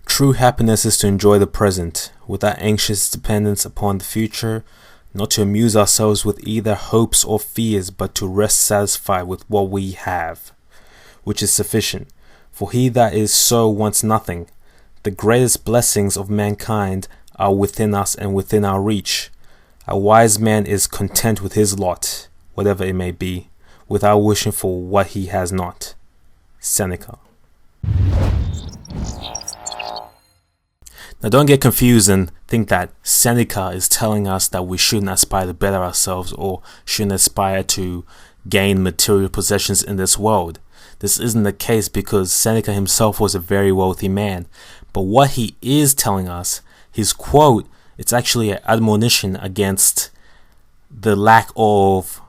True happiness is to enjoy the present, without anxious dependence upon the future, not to amuse ourselves with either hopes or fears, but to rest satisfied with what we have, which is sufficient. For he that is so wants nothing. The greatest blessings of mankind are within us and within our reach. A wise man is content with his lot, whatever it may be, without wishing for what he has not. Seneca. Now don't get confused and think that Seneca is telling us that we shouldn't aspire to better ourselves or shouldn't aspire to gain material possessions in this world. This isn't the case because Seneca himself was a very wealthy man. But what he is telling us, his quote, it's actually an admonition against the lack of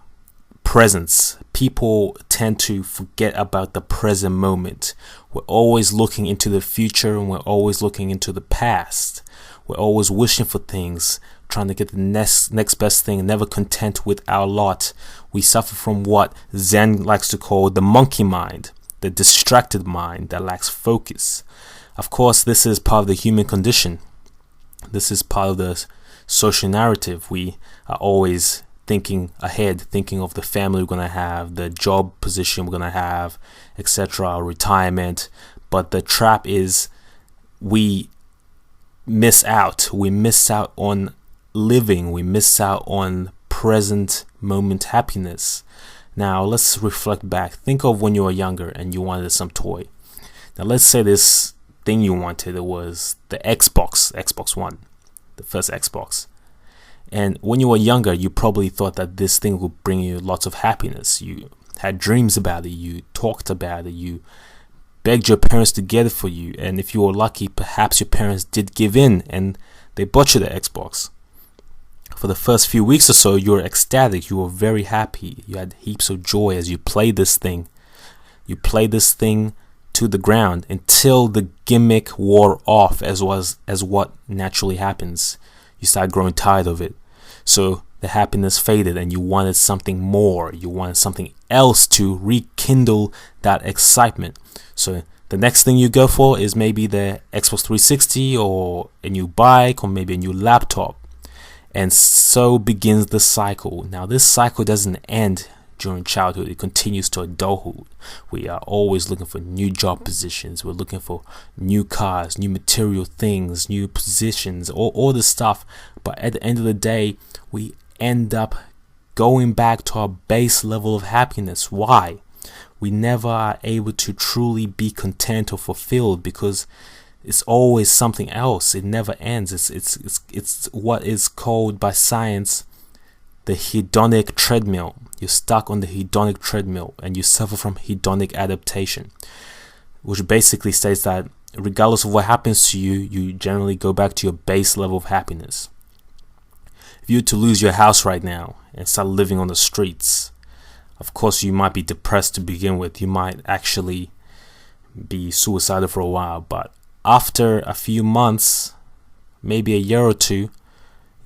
presence. People tend to forget about the present moment. We're always looking into the future and we're always looking into the past. We're always wishing for things, trying to get the next best thing, never content with our lot. We suffer from what Zen likes to call the monkey mind, the distracted mind that lacks focus. Of course, this is part of the human condition. This is part of the social narrative. We are always thinking ahead, thinking of the family we're going to have, the job position we're going to have, etc., retirement. But the trap is we miss out. We miss out on living. We miss out on present moment happiness. Now, let's reflect back. Think of when you were younger and you wanted some toy. Now, let's say this thing you wanted, it was the Xbox One, the first Xbox. And when you were younger, you probably thought that this thing would bring you lots of happiness. You had dreams about it. You talked about it. You begged your parents to get it for you. And if you were lucky, perhaps your parents did give in and they bought you the Xbox. For the first few weeks or so, you were ecstatic. You were very happy. You had heaps of joy as you played this thing. You played this thing to the ground until the gimmick wore off, as what naturally happens. You start growing tired of it. So the happiness faded and you wanted something more. You wanted something else to rekindle that excitement. So the next thing you go for is maybe the Xbox 360 or a new bike or maybe a new laptop. And so begins the cycle. Now this cycle doesn't end during childhood. It continues to adulthood. We are always looking for new job positions. We're looking for new cars, new material things, new positions, all this stuff. But at the end of the day, we end up going back to our base level of happiness. Why? We never are able to truly be content or fulfilled because it's always something else. It never ends. It's what is called by science the hedonic treadmill. You're stuck on the hedonic treadmill and you suffer from hedonic adaptation, which basically states that regardless of what happens to you, you generally go back to your base level of happiness. If you were to lose your house right now and start living on the streets, of course you might be depressed to begin with. You might actually be suicidal for a while, but after a few months, maybe a year or two,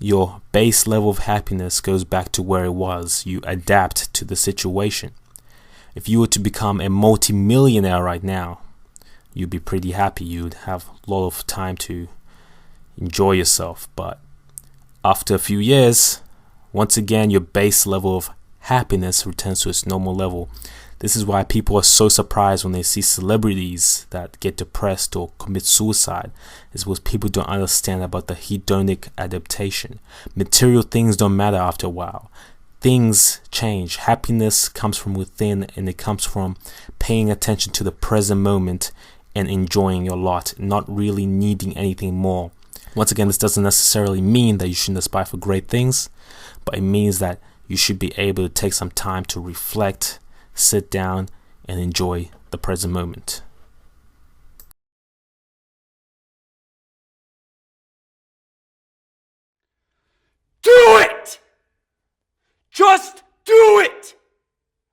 your base level of happiness goes back to where it was. You adapt to the situation. If you were to become a multi-millionaire right now, you'd be pretty happy. You'd have a lot of time to enjoy yourself. But after a few years, once again, your base level of happiness returns to its normal level. This is why people are so surprised when they see celebrities that get depressed or commit suicide. It's because people don't understand about the hedonic adaptation. Material things don't matter after a while. Things change. Happiness comes from within, and it comes from paying attention to the present moment and enjoying your lot, not really needing anything more. Once again, this doesn't necessarily mean that you shouldn't aspire for great things, but it means that you should be able to take some time to reflect, sit down, and enjoy the present moment. Do it! Just do it!